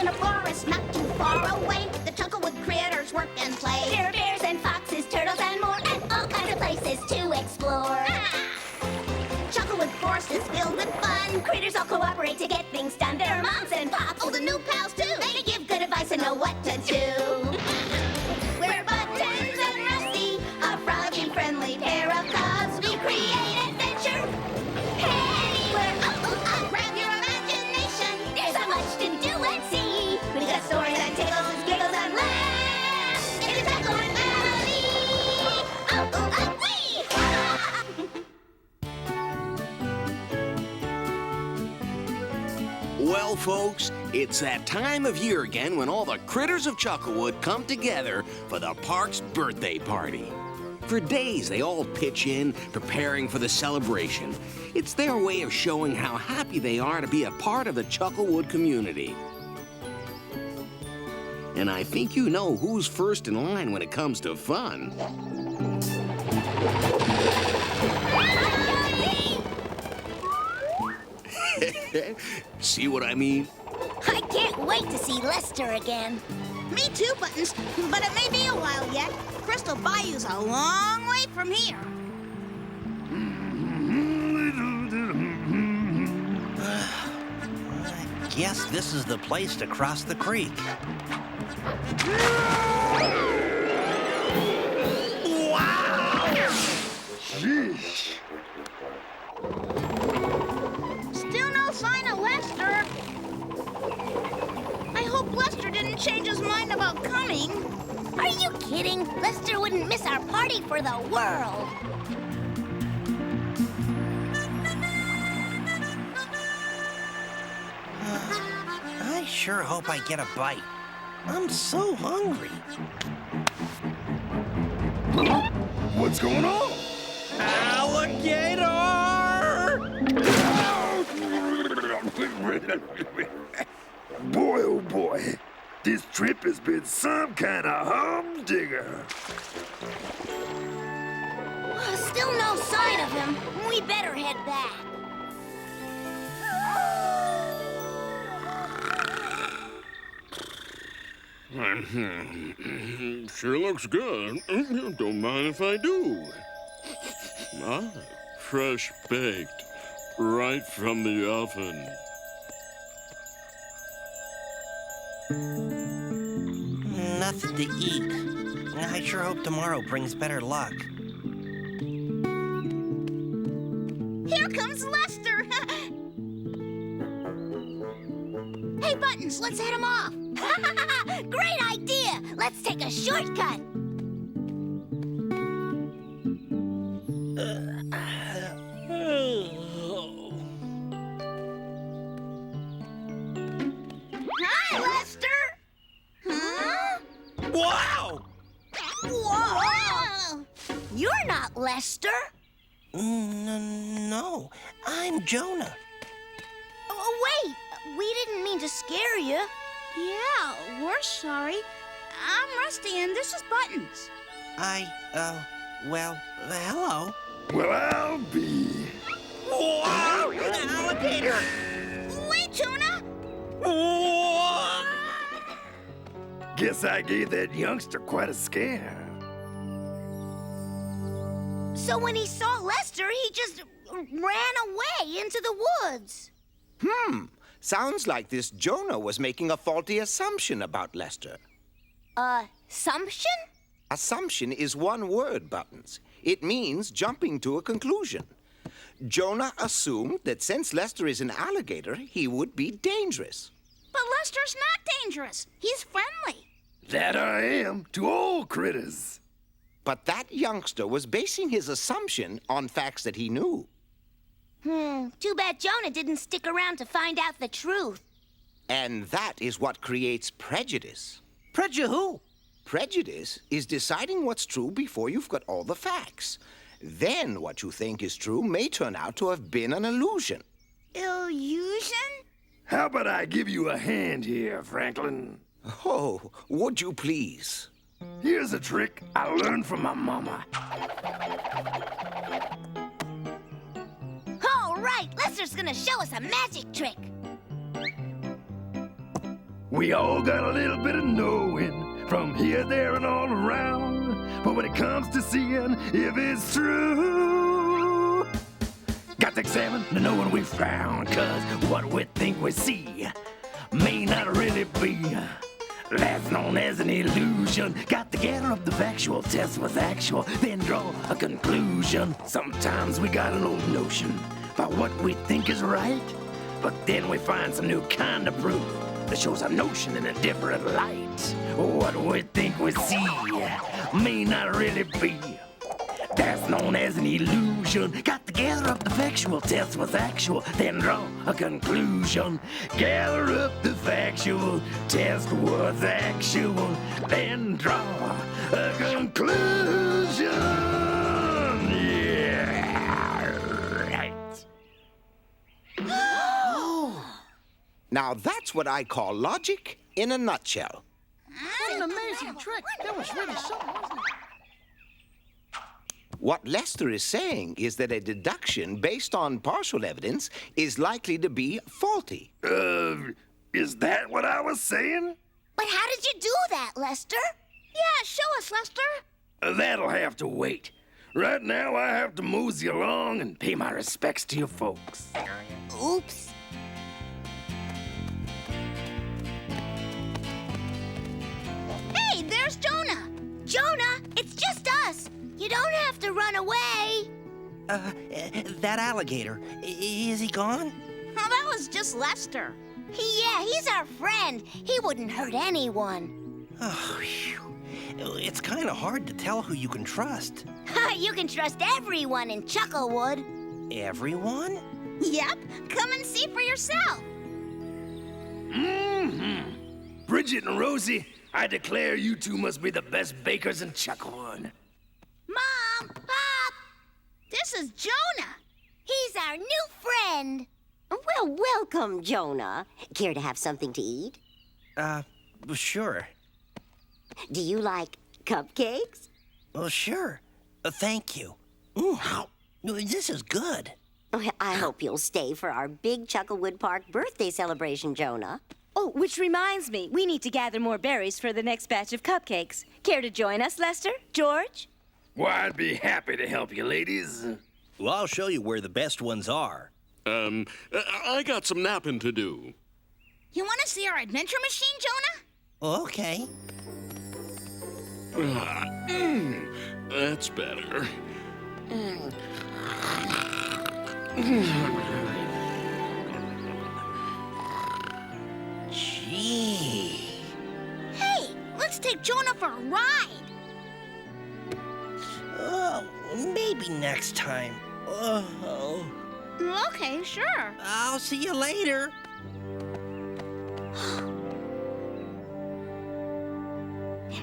in a forest not too far away. The Chucklewood critters work and play. There are bears and foxes, turtles and more, and all kinds of places to explore. Chucklewood Forest is filled with fun. Critters all cooperate to get things done. There are moms and pops, oh, the new pals too. They give good advice and know what to do. We're Buttons and Rusty, a froggy friendly pair of cubs. We create adventure anywhere. Grab your imagination. There's so much to do and see. We got stories and tales, giggles and laughs. It is Chucklewood family. Well, folks, it's that time of year again when all the critters of Chucklewood come together for the park's birthday party. For days, they all pitch in, preparing for the celebration. It's their way of showing how happy they are to be a part of the Chucklewood community. And I think you know who's first in line when it comes to fun. See what I mean? I can't wait to see Lester again. Me too, Buttons, but it may be a while yet. Crystal Bayou's a long way from here. I guess this is the place to cross the creek. Wow! Sheesh. Still no sign of Lester. I hope Lester didn't change his mind about coming. Are you kidding? Lester wouldn't miss our party for the world. I sure hope I get a bite. I'm so hungry. What's going on? Alligator! Boy, oh boy, this trip has been some kind of humdinger. Still no sign of him. We better head back. Sure looks good. Don't mind if I do. Ah, fresh baked, right from the oven. Nothing to eat. I sure hope tomorrow brings better luck. Here comes Lester. Hey, Buttons, let's head him off. Great idea! Let's take a shortcut. Hi, Lester. Huh? Wow! Whoa! You're not Lester. No, I'm Jonah. Oh, wait. We didn't mean to scare you. Yeah, we're sorry. I'm Rusty, and this is Buttons. Well, hello. Well, I'll be. Wow! An alligator! Wait, Jonah. Guess I gave that youngster quite a scare. So when he saw Lester, he just ran away into the woods. Sounds like this Jonah was making a faulty assumption about Lester. Assumption? Assumption is one word, Buttons. It means jumping to a conclusion. Jonah assumed that since Lester is an alligator, he would be dangerous. But Lester's not dangerous. He's friendly. That I am to all critters. But that youngster was basing his assumption on facts that he knew. Too bad Jonah didn't stick around to find out the truth. And that is what creates prejudice. Prejudice who? Prejudice is deciding what's true before you've got all the facts. Then what you think is true may turn out to have been an illusion. Illusion? How about I give you a hand here, Franklin? Oh, would you please? Here's a trick I learned from my mama. All right, Lester's gonna show us a magic trick. We all got a little bit of knowing from here, there, and all around. But when it comes to seeing if it's true, got to examine the knowing we found. Cause what we think we see may not really be. That's known as an illusion. Got to gather up the factual, test what's actual, then draw a conclusion. Sometimes we got an old notion about what we think is right, but then we find some new kind of proof that shows our notion in a different light. What we think we see may not really be. That's known as an illusion. Got to gather up the factual, test what's actual, then draw a conclusion. Gather up the factual, test what's actual, then draw a conclusion. Yeah, right. Now that's what I call logic in a nutshell. What an amazing trick. That was really something, wasn't it? What Lester is saying is that a deduction based on partial evidence is likely to be faulty. Is that what I was saying? But how did you do that, Lester? Yeah, show us, Lester. That'll have to wait. Right now, I have to mosey along and pay my respects to you folks. Oops. Hey, there's Jonah. Jonah, it's just us. You don't have to run away. That alligator, is he gone? Oh, that was just Lester. Yeah, he's our friend. He wouldn't hurt anyone. Oh, phew. It's kind of hard to tell who you can trust. You can trust everyone in Chucklewood. Everyone? Yep, come and see for yourself. Mm-hmm. Bridget and Rosie, I declare you two must be the best bakers in Chucklewood. Mom, Pop, this is Jonah. He's our new friend. Well, welcome, Jonah. Care to have something to eat? Sure. Do you like cupcakes? Well, sure. Thank you. Ooh, this is good. I hope you'll stay for our big Chucklewood Park birthday celebration, Jonah. Oh, which reminds me, we need to gather more berries for the next batch of cupcakes. Care to join us, Lester? George? Why, I'd be happy to help you, ladies. Well, I'll show you where the best ones are. I got some napping to do. You want to see our adventure machine, Jonah? Okay. That's better. Gee. Hey, let's take Jonah for a ride. Oh, maybe next time. Oh. Okay, sure. I'll see you later.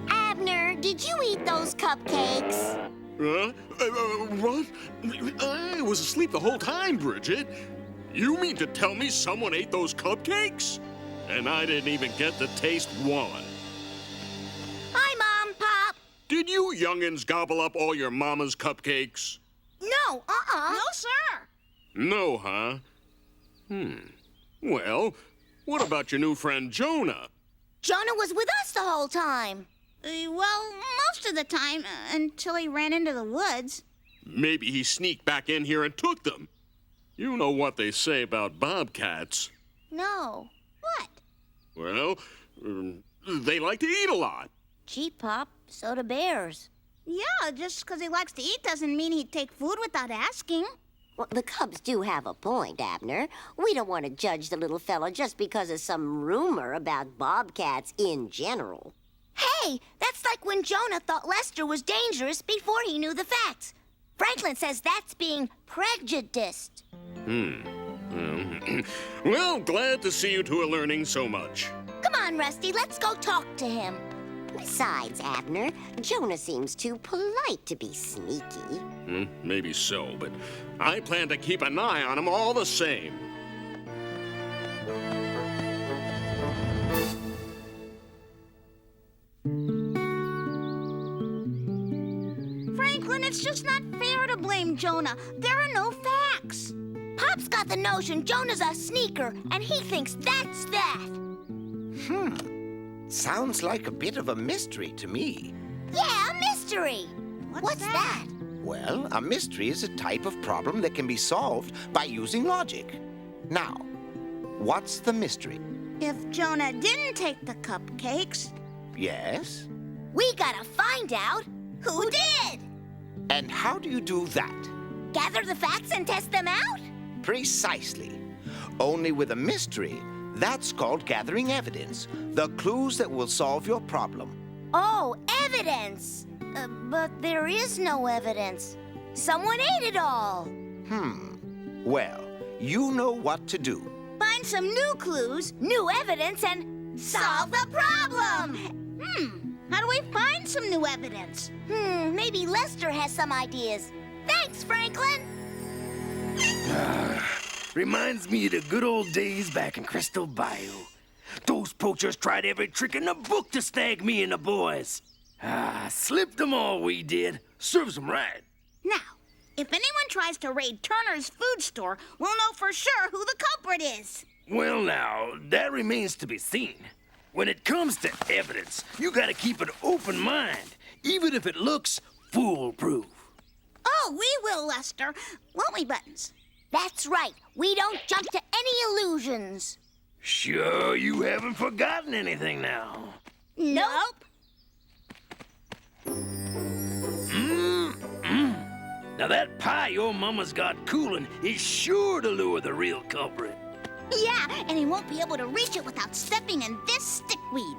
Abner, did you eat those cupcakes? What? I was asleep the whole time, Bridget. You mean to tell me someone ate those cupcakes? And I didn't even get to taste one. Hi, Mom, Pop. Did you youngins gobble up all your mama's cupcakes? No, No, sir. No, huh? Well, what about your new friend Jonah? Jonah was with us the whole time. Well, most of the time, until he ran into the woods. Maybe he sneaked back in here and took them. You know what they say about bobcats. No. What? Well, they like to eat a lot. Gee, Pop, so do bears. Yeah, just because he likes to eat doesn't mean he'd take food without asking. Well, the Cubs do have a point, Abner. We don't want to judge the little fella just because of some rumor about bobcats in general. Hey, that's like when Jonah thought Lester was dangerous before he knew the facts. Franklin says that's being prejudiced. Well, glad to see you two are learning so much. Come on, Rusty, let's go talk to him. Besides, Abner, Jonah seems too polite to be sneaky. Maybe so, but I plan to keep an eye on him all the same. Franklin, it's just not fair to blame Jonah. There are no facts. Pop's got the notion Jonah's a sneaker, and he thinks that's that. sounds like a bit of a mystery to me. Yeah, a mystery. What's that? Well, a mystery is a type of problem that can be solved by using logic. Now, what's the mystery? If Jonah didn't take the cupcakes, Yes? We gotta find out who did. And how do you do that? Gather the facts and test them out? Precisely. Only with a mystery, that's called gathering evidence, the clues that will solve your problem. Oh, evidence. But there is no evidence. Someone ate it all. Well, you know what to do. find some new clues, New evidence and solve the problem. How do we find some new evidence? Maybe Lester has some ideas. Thanks, Franklin. Reminds me of the good old days back in Crystal Bayou. Those poachers tried every trick in the book to snag me and the boys. Slipped them all, we did. Serves them right. Now, if anyone tries to raid Turner's food store, we'll know for sure who the culprit is. Well, now, that remains to be seen. When it comes to evidence, you gotta keep an open mind, even if it looks foolproof. Oh, we will, Lester. Won't we, Buttons? That's right. We don't jump to any illusions. Sure you haven't forgotten anything now. Nope. Now that pie your mama's got cooling is sure to lure the real culprit. Yeah, and he won't be able to reach it without stepping in this stickweed.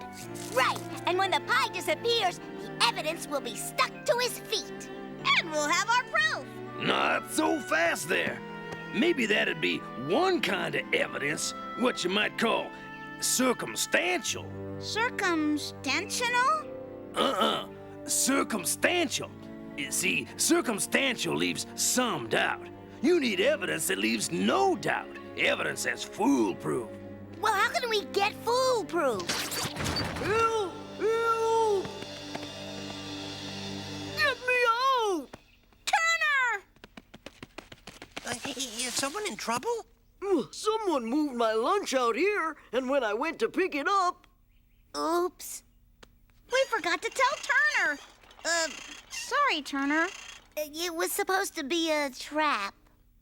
Right. And when the pie disappears, the evidence will be stuck to his feet. And we'll have our proof. Not so fast there. Maybe that'd be one kind of evidence, what you might call circumstantial. Circumstantial? Circumstantial. You see, circumstantial leaves some doubt. You need evidence that leaves no doubt. Evidence that's foolproof. Well, how can we get foolproof? Help! Help! Get me out! Turner! Is someone in trouble? Someone moved my lunch out here, and when I went to pick it up... Oops. We forgot to tell Turner. Sorry, Turner. It was supposed to be a trap.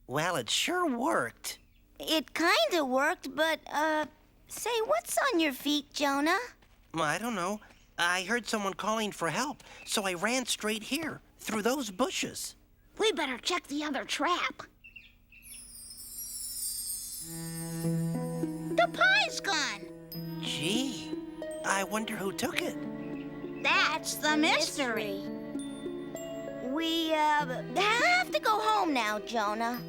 Well, it sure worked. It kinda worked, but, say, what's on your feet, Jonah? Well, I don't know. I heard someone calling for help, so I ran straight here, through those bushes. We better check the other trap. The pie's gone. Gee, I wonder who took it. That's the mystery. We, have to go home now, Jonah.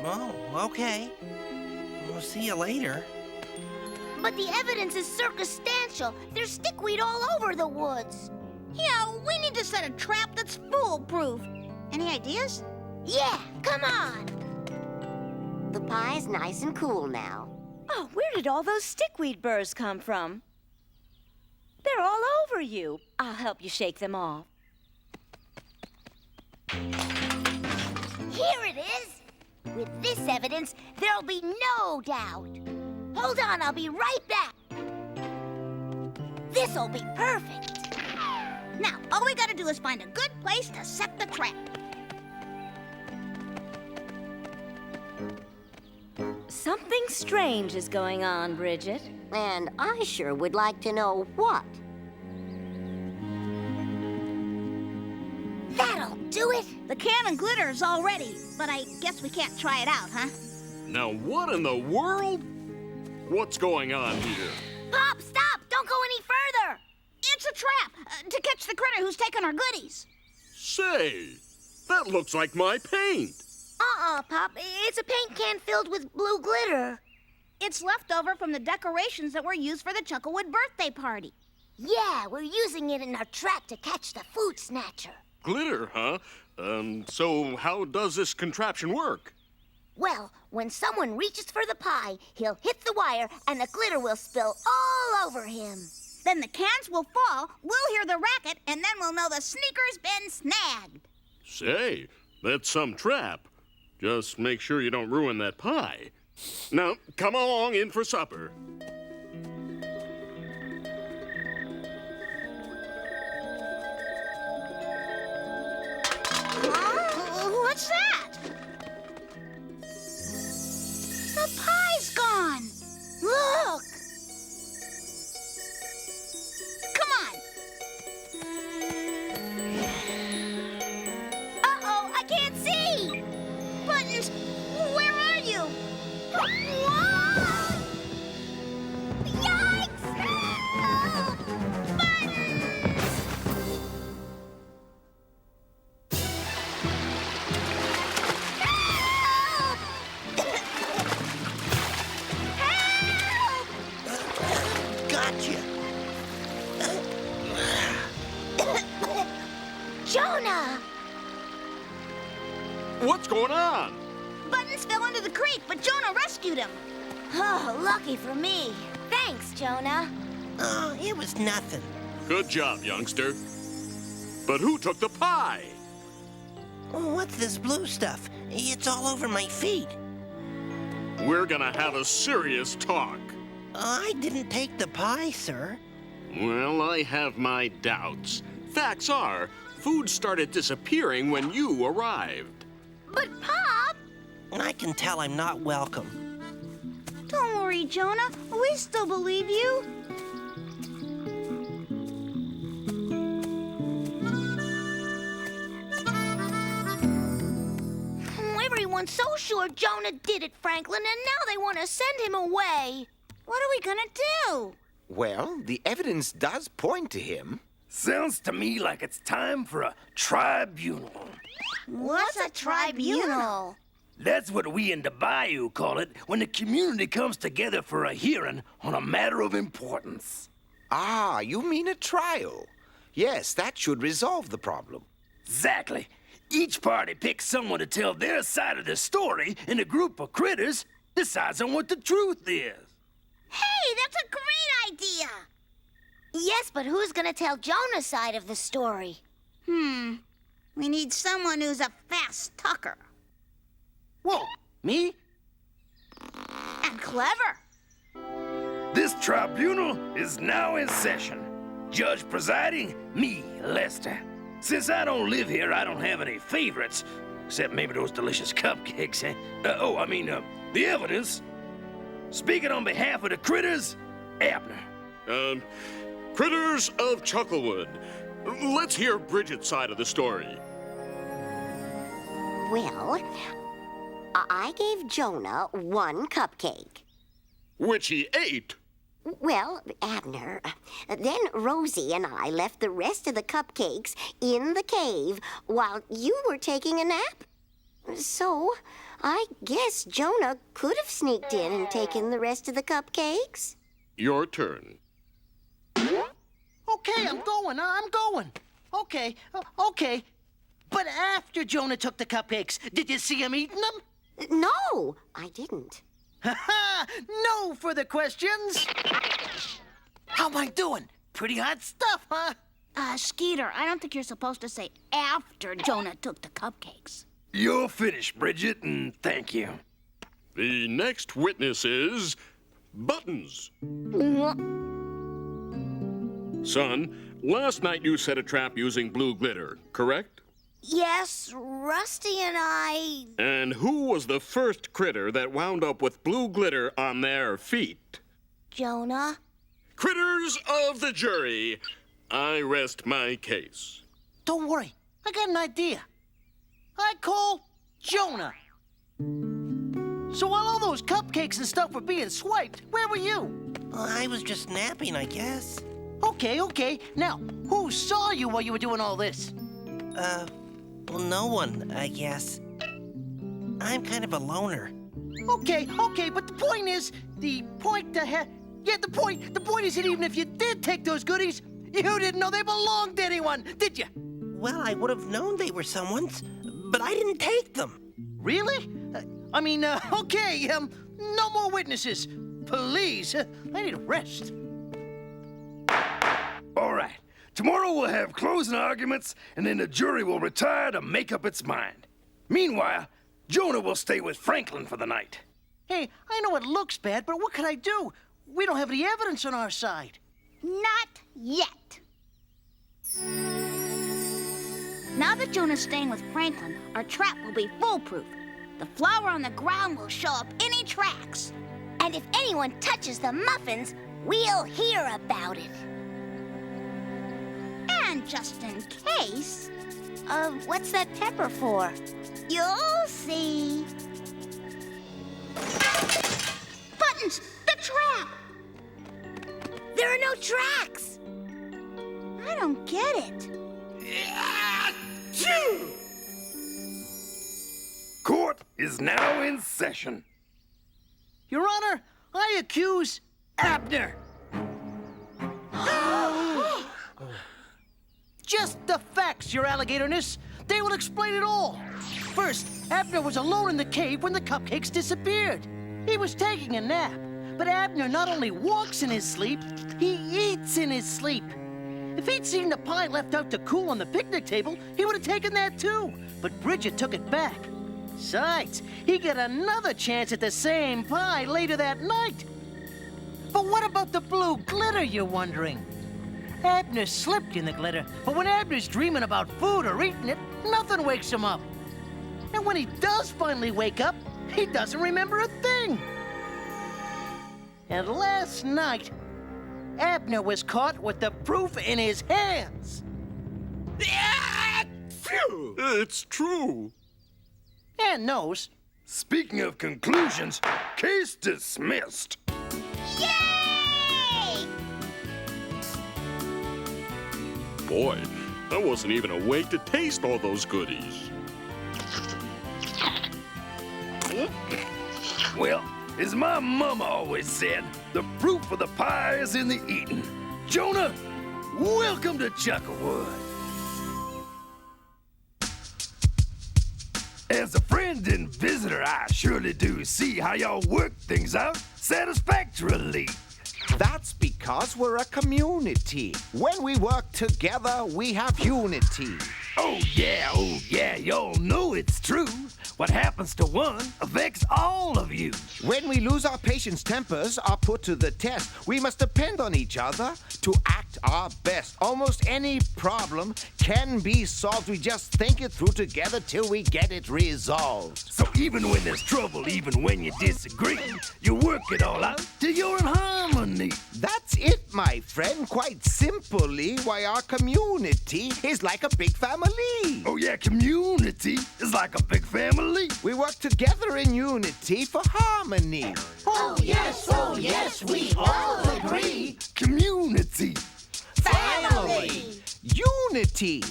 Oh, okay. We'll see you later. But the evidence is circumstantial. There's stickweed all over the woods. Yeah, we need to set a trap that's foolproof. Any ideas? Yeah, come on. The pie's nice and cool now. Oh, where did all those stickweed burrs come from? They're all over you. I'll help you shake them off. Here it is. With this evidence, there'll be no doubt. Hold on, I'll be right back. This'll be perfect. Now, all we gotta do is find a good place to set the trap. Something strange is going on, Bridget. And I sure would like to know what. That'll do it. The can and glitter is all ready, but I guess we can't try it out, huh? Now, what in the world? What's going on here? Pop, stop! Don't go any further! It's a trap to catch the critter who's taken our goodies. Say, that looks like my paint. Pop. It's a paint can filled with blue glitter. It's left over from the decorations that were used for the Chucklewood birthday party. Yeah, we're using it in our trap to catch the food snatcher. Glitter, huh? So how does this contraption work? Well, when someone reaches for the pie, he'll hit the wire and the glitter will spill all over him. Then the cans will fall, we'll hear the racket, and then we'll know the sneaker's been snagged. Say, that's some trap. Just make sure you don't ruin that pie. Now, come along in for supper. What's that? The pie's gone. Look. Come on. Uh-oh, I can't see! Buttons, where are you? Whoa! Yikes! Help! Gotcha. Jonah! What's going on? Buttons fell into the creek, but Jonah rescued him. Oh, lucky for me. Thanks, Jonah. Oh, it was nothing. Good job, youngster. But who took the pie? What's this blue stuff? It's all over my feet. We're gonna have a serious talk. I didn't take the pie, sir. Well, I have my doubts. Facts are, food started disappearing when you arrived. But, Pop! I can tell I'm not welcome. Don't worry, Jonah. We still believe you. Everyone's so sure Jonah did it, Franklin, and now they want to send him away. What are we gonna do? Well, the evidence does point to him. Sounds to me like it's time for a tribunal. What's a tribunal? That's what we in the bayou call it when the community comes together for a hearing on a matter of importance. Ah, you mean a trial? Yes, that should resolve the problem. Exactly. Each party picks someone to tell their side of the story, and a group of critters decides on what the truth is. Hey, that's a great idea! Yes, but who's going to tell Jonah's side of the story? We need someone who's a fast talker. Whoa, me? And clever. This tribunal is now in session. Judge presiding, me, Lester. Since I don't live here, I don't have any favorites, except maybe those delicious cupcakes, eh? The evidence. Speaking on behalf of the critters, Abner. Critters of Chucklewood. Let's hear Bridget's side of the story. Well, I gave Jonah one cupcake. Which he ate. Well, Abner, then Rosie and I left the rest of the cupcakes in the cave while you were taking a nap. So, I guess Jonah could have sneaked in and taken the rest of the cupcakes. Your turn. Okay, I'm going. Okay. But after Jonah took the cupcakes, did you see him eating them? No, I didn't. Ha-ha! No further questions. How am I doing? Pretty hot stuff, huh? Skeeter, I don't think you're supposed to say after Jonah took the cupcakes. You're finished, Bridget, and thank you. The next witness is Buttons. Son, last night you set a trap using blue glitter, correct? Yes, Rusty and I... And who was the first critter that wound up with blue glitter on their feet? Jonah? Critters of the jury, I rest my case. Don't worry, I got an idea. I call Jonah. So while all those cupcakes and stuff were being swiped, where were you? I was just napping, I guess. Okay. Now, who saw you while you were doing all this? Well, no one, I guess. I'm kind of a loner. Okay, but the point is, the point is that even if you did take those goodies, you didn't know they belonged to anyone, did you? Well, I would have known they were someone's, but I didn't take them. Really? Okay, no more witnesses. Please, I need a rest. All right. Tomorrow we'll have closing arguments, and then the jury will retire to make up its mind. Meanwhile, Jonah will stay with Franklin for the night. Hey, I know it looks bad, but what can I do? We don't have any evidence on our side. Not yet. Now that Jonah's staying with Franklin, our trap will be foolproof. The flour on the ground will show up any tracks. And if anyone touches the muffins, we'll hear about it. And just in case, What's that pepper for? you'll see. Buttons! The trap! There are no tracks. I don't get it. Court is now in session. Your Honor, I accuse Abner. Just the facts, Your Alligatorness. They will explain it all. First, Abner was alone in the cave when the cupcakes disappeared. He was taking a nap. But Abner not only walks in his sleep, he eats in his sleep. If he'd seen the pie left out to cool on the picnic table, he would have taken that too. But Bridget took it back. Besides, he got another chance at the same pie later that night. But what about the blue glitter, you're wondering? Abner slipped in the glitter, but when Abner's dreaming about food or eating it, nothing wakes him up. And when he does finally wake up, he doesn't remember a thing. And last night, Abner was caught with the proof in his hands. Phew! It's true. And knows. Speaking of conclusions, case dismissed. Yay! Boy, I wasn't even awake to taste all those goodies. Well, as my mama always said, the proof of the pie is in the eating. Jonah, welcome to Chucklewood. As a friend and visitor, I surely do see how y'all work things out satisfactorily. That's because we're a community. When we work together, we have unity. Oh yeah, y'all know it's true. What happens to one affects all of you. When we lose our patients' tempers are put to the test, we must depend on each other to act our best. Almost any problem can be solved. We just think it through together till we get it resolved. So even when there's trouble, even when you disagree, you work it all out till you're in harmony. That's it, my friend. Quite simply, why our community is like a big family. Oh yeah, community is like a big family. We work together in unity for harmony. Oh yes, we all agree. Community. Family. Unity.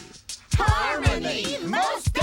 Harmony. Most